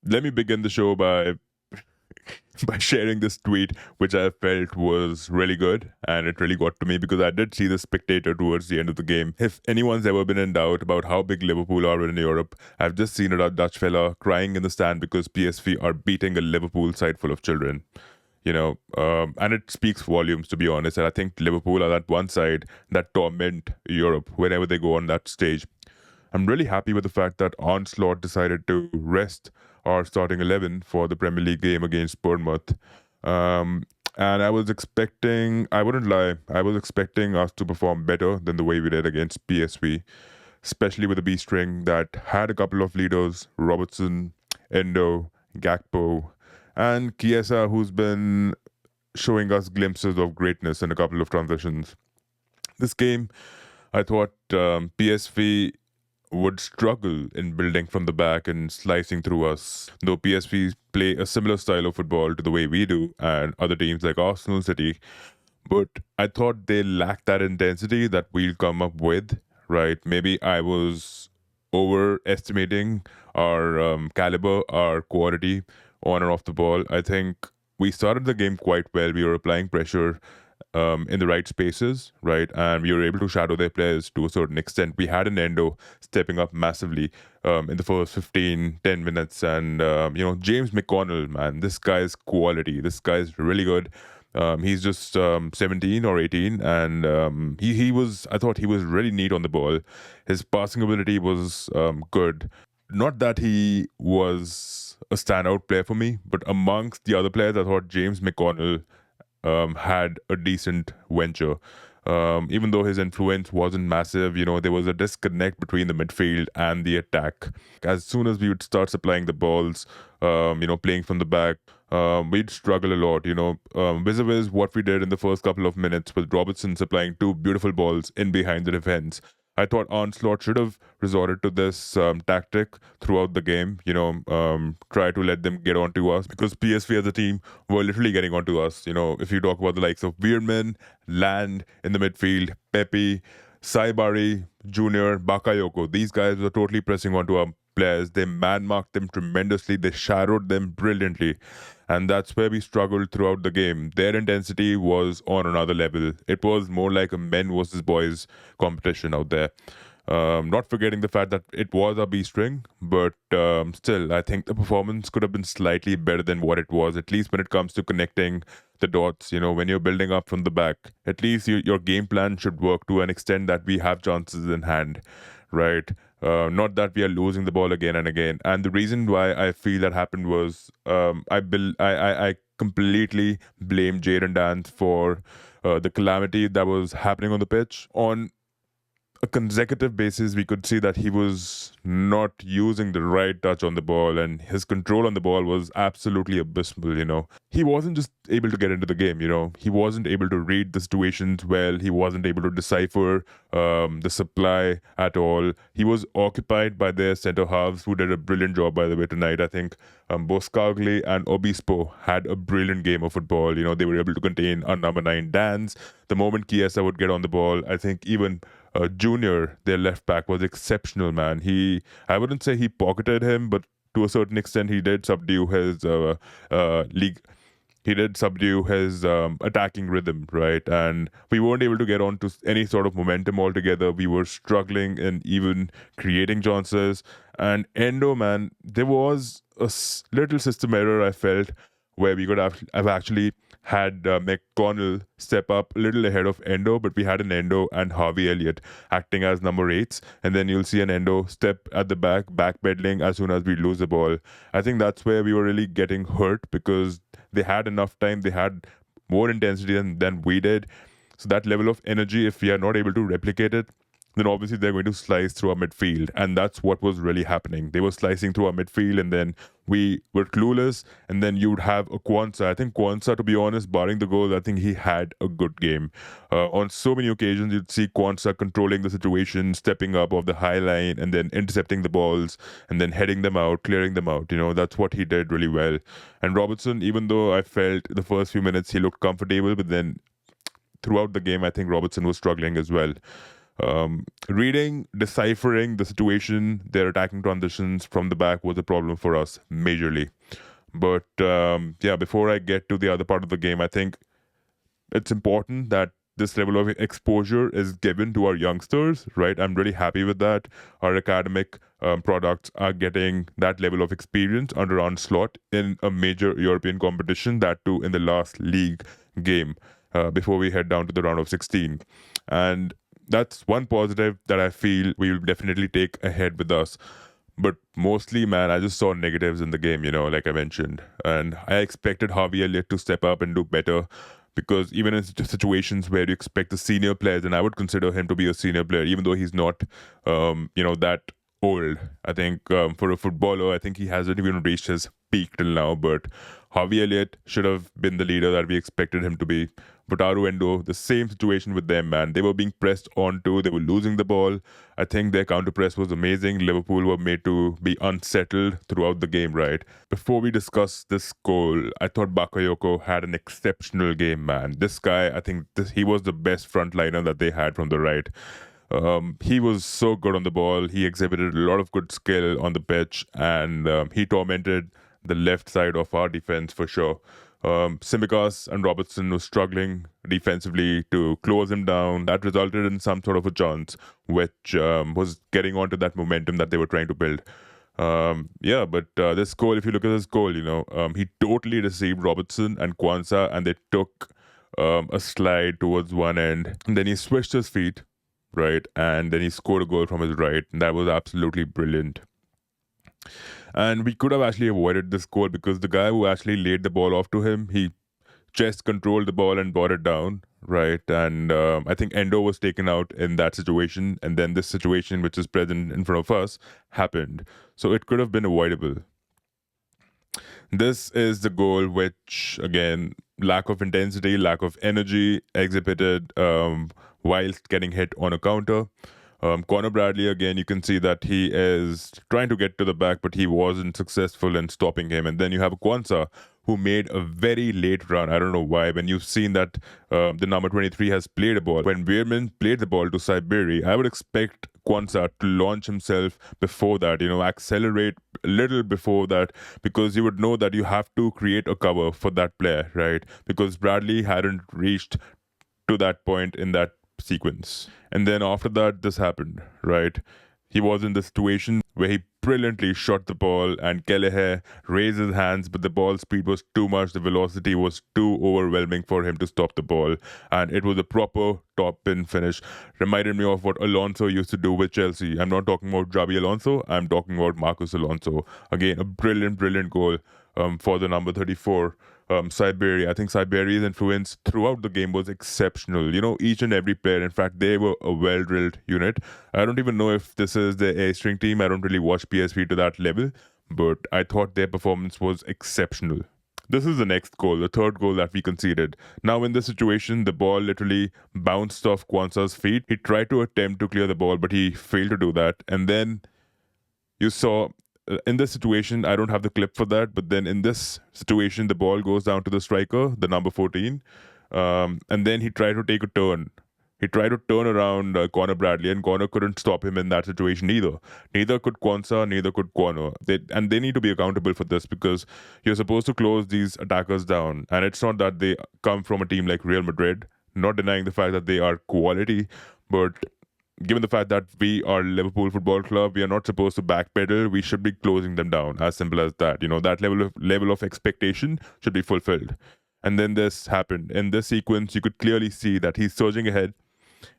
let me begin the show by by sharing this tweet, which I felt was really good, and it really got to me because I did see the spectator towards the end of the game. If anyone's ever been in doubt about how big Liverpool are in Europe, I've just seen a Dutch fella crying in the stand because PSV are beating a Liverpool side full of children. And it speaks volumes, to be honest. And I think Liverpool are that one side that torment Europe whenever they go on that stage. I'm really happy with the fact that Arne Slot decided to rest our starting 11 for the Premier League game against Bournemouth. Um, and I wouldn't lie, I was expecting us to perform better than the way we did against PSV, especially with the B string that had a couple of leaders, Robertson, Endo, Gakpo, and Chiesa, who's been showing us glimpses of greatness in a couple of transitions. This game, I thought PSV would struggle in building from the back and slicing through us. Though PSV play a similar style of football to the way we do and other teams like Arsenal, City, but I thought they lacked that intensity that we'll come up with, right? Maybe I was overestimating our caliber, our quality on and off the ball. I think we started the game quite well. We were applying pressure in the right spaces, right? And we were able to shadow their players to a certain extent. We had an Endo stepping up massively in the first 15, 10 minutes. And, James McConnell, man, this guy's quality. This guy's really good. He's just 17 or 18, and I thought he was really neat on the ball. His passing ability was good. Not that he was a standout player for me, but amongst the other players, I thought James McConnell had a decent venture. Even though his influence wasn't massive, there was a disconnect between the midfield and the attack. As soon as we would start supplying the balls, playing from the back, we'd struggle a lot. Vis-a-vis what we did in the first couple of minutes with Robertson supplying two beautiful balls in behind the defense. I thought Arne Slot should have resorted to this tactic throughout the game. Try to let them get onto us because PSV as a team were literally getting onto us. If you talk about the likes of Weirman, Land in the midfield, Pepe, Saibari, Junior, Bakayoko, these guys were totally pressing onto our players. They man marked them tremendously. They shadowed them brilliantly. And that's where we struggled throughout the game. Their intensity was on another level. It was more like a men versus boys competition out there. Not forgetting the fact that it was a B string, but still, I think the performance could have been slightly better than what it was, at least when it comes to connecting the dots. When you're building up from the back, at least your game plan should work to an extent that we have chances in hand, right? Not that we are losing the ball again and again. And the reason why I feel that happened was I completely blame Jaden Dance for the calamity that was happening on the pitch. On a consecutive basis, we could see that he was not using the right touch on the ball, and his control on the ball was absolutely abysmal. He wasn't just able to get into the game. He wasn't able to read the situations well. He wasn't able to decipher the supply at all. He was occupied by their center halves, who did a brilliant job, by the way, tonight. I think Boscagli and Obispo had a brilliant game of football. They were able to contain our number 9 Dance. The moment Chiesa would get on the ball, I think even Junior, their left back, was exceptional, man. I wouldn't say he pocketed him, but to a certain extent, he did subdue his league. He did subdue his attacking rhythm, right? And we weren't able to get on to any sort of momentum altogether. We were struggling in even creating chances. And Endo, man, there was a little system error, I felt, where we could have actually had McConnell step up a little ahead of Endo, but we had an Endo and Harvey Elliott acting as number 8s, and then you'll see an Endo step at the back, backpedaling as soon as we lose the ball. I think that's where we were really getting hurt because they had enough time, they had more intensity than we did. So that level of energy, if we are not able to replicate it, then obviously they're going to slice through our midfield. And that's what was really happening. They were slicing through our midfield, and then we were clueless. And then you'd have a Kwanzaa. I think Kwanzaa, to be honest, barring the goals, I think he had a good game. On so many occasions, you'd see Kwanzaa controlling the situation, stepping up off the high line, and then intercepting the balls, and then heading them out, clearing them out. That's what he did really well. And Robertson, even though I felt the first few minutes he looked comfortable, but then throughout the game, I think Robertson was struggling as well. Reading, deciphering the situation, their attacking transitions from the back was a problem for us majorly. But yeah, before I get to the other part of the game, I think it's important that this level of exposure is given to our youngsters, right? I'm really happy with that. Our academic products are getting that level of experience under Arne Slot in a major European competition, that too in the last league game before we head down to the round of 16. And that's one positive that I feel we will definitely take ahead with us. But mostly, man, I just saw negatives in the game, like I mentioned. And I expected Harvey Elliott to step up and do better because even in situations where you expect the senior players, and I would consider him to be a senior player, even though he's not, that old. I think for a footballer, I think he hasn't even reached his peak till now. But Harvey Elliott should have been the leader that we expected him to be. Wataru Endo, the same situation with them, man. They were being pressed onto, they were losing the ball. I think their counter press was amazing. Liverpool were made to be unsettled throughout the game, right? Before we discuss this goal, I thought Bakayoko had an exceptional game, man. This guy, I think he was the best frontliner that they had from the right. He was so good on the ball. He exhibited a lot of good skill on the pitch, and he tormented the left side of our defense for sure. Simicas and Robertson were struggling defensively to close him down. That resulted in some sort of a chance, which was getting onto that momentum that they were trying to build. Yeah, but this goal, if you look at this goal, he totally deceived Robertson and Kwanzaa, and they took a slide towards one end. And then he switched his feet, right? And then he scored a goal from his right. And that was absolutely brilliant. And we could have actually avoided this goal because the guy who actually laid the ball off to him, he chest controlled the ball and brought it down, right? And I think Endo was taken out in that situation. And then this situation, which is present in front of us, happened. So it could have been avoidable. This is the goal which, again, lack of intensity, lack of energy exhibited whilst getting hit on a counter. Conor Bradley, again, you can see that he is trying to get to the back, but he wasn't successful in stopping him. And then you have Kwanzaa, who made a very late run. I don't know why. When you've seen that the number 23 has played a ball, when Weirman played the ball to Saiberi, I would expect Kwanzaa to launch himself before that, accelerate a little before that, because you would know that you have to create a cover for that player, right? Because Bradley hadn't reached to that point in that sequence. And then after that, this happened, right? He was in the situation where he brilliantly shot the ball and Kelleher raised his hands, but the ball speed was too much. The velocity was too overwhelming for him to stop the ball. And it was a proper top pin finish. Reminded me of what Alonso used to do with Chelsea. I'm not talking about Xabi Alonso. I'm talking about Marcus Alonso. Again, a brilliant, brilliant goal for the number 34. Saiberi. I think Saiberi's influence throughout the game was exceptional. Each and every player, in fact, they were a well-drilled unit. I don't even know if this is the A-string team. I don't really watch PSV to that level, but I thought their performance was exceptional. This is the next goal, the third goal that we conceded. Now, in this situation, the ball literally bounced off Kwanzaa's feet. He tried to attempt to clear the ball, but he failed to do that. And then you saw in this situation, I don't have the clip for that, but then in this situation, the ball goes down to the striker, the number 14, and then he tried to take a turn. He tried to turn around Conor Bradley, and Conor couldn't stop him in that situation either. Neither could Kwanzaa, neither could Conor. They need to be accountable for this because you're supposed to close these attackers down. And it's not that they come from a team like Real Madrid, not denying the fact that they are quality, but given the fact that we are Liverpool Football Club, we are not supposed to backpedal. We should be closing them down. As simple as that. That level of expectation should be fulfilled. And then this happened. In this sequence, you could clearly see that he's surging ahead,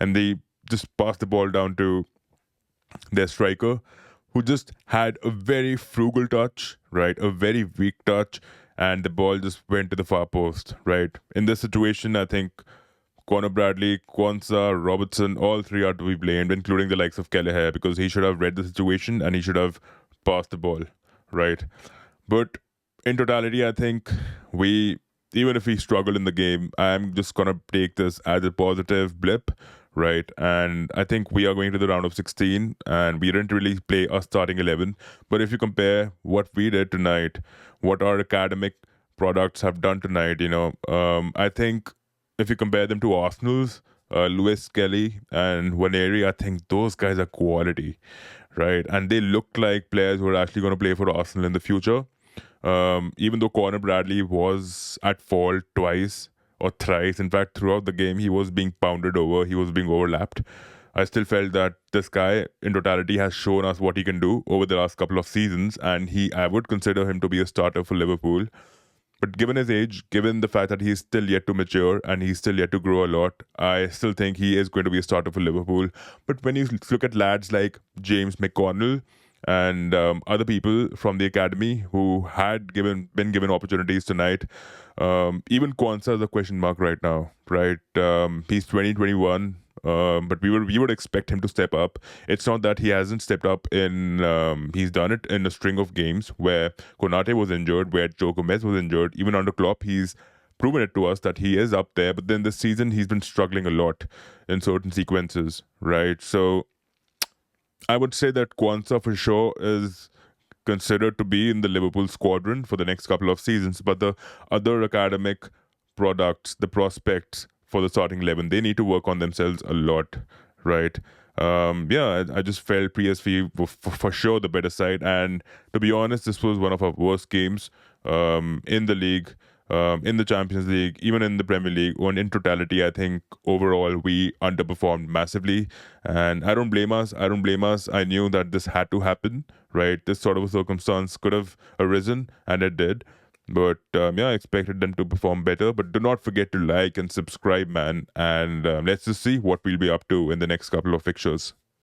and they just passed the ball down to their striker, who just had a very frugal touch, right? A very weak touch, and the ball just went to the far post, right? In this situation, I think Conor Bradley, Kwanzaa, Robertson, all three are to be blamed, including the likes of Kelleher, because he should have read the situation and he should have passed the ball, right? But in totality, I think even if we struggle in the game, I'm just going to take this as a positive blip, right? And I think we are going to the round of 16, and we didn't really play a starting 11. But if you compare what we did tonight, what our academic products have done tonight, I think if you compare them to Arsenal's, Lewis Kelly and Waneri, I think those guys are quality, right? And they look like players who are actually going to play for Arsenal in the future. Even though Conor Bradley was at fault twice or thrice, in fact, throughout the game, he was being pounded over, he was being overlapped. I still felt that this guy, in totality, has shown us what he can do over the last couple of seasons, and I would consider him to be a starter for Liverpool. But given his age, given the fact that he's still yet to mature and he's still yet to grow a lot, I still think he is going to be a starter for Liverpool. But when you look at lads like James McConnell and other people from the academy who had been given opportunities tonight, even Kwanzaa is a question mark right now, right? He's 2021. But we would expect him to step up. It's not that he hasn't stepped up he's done it in a string of games where Konate was injured, where Joe Gomez was injured. Even under Klopp, he's proven it to us that he is up there. But then this season, he's been struggling a lot in certain sequences, right? So I would say that Kwanzaa for sure is considered to be in the Liverpool squadron for the next couple of seasons. But the other academic products, the prospects for the starting 11, they need to work on themselves a lot, right? I just felt PSV were for sure the better side. And to be honest, this was one of our worst games in the league. In the Champions League, even in the Premier League, and in totality, I think overall we underperformed massively. And I don't blame us. I knew that this had to happen, right? This sort of a circumstance could have arisen, and it did. But I expected them to perform better. But do not forget to like and subscribe, man. And let's just see what we'll be up to in the next couple of fixtures.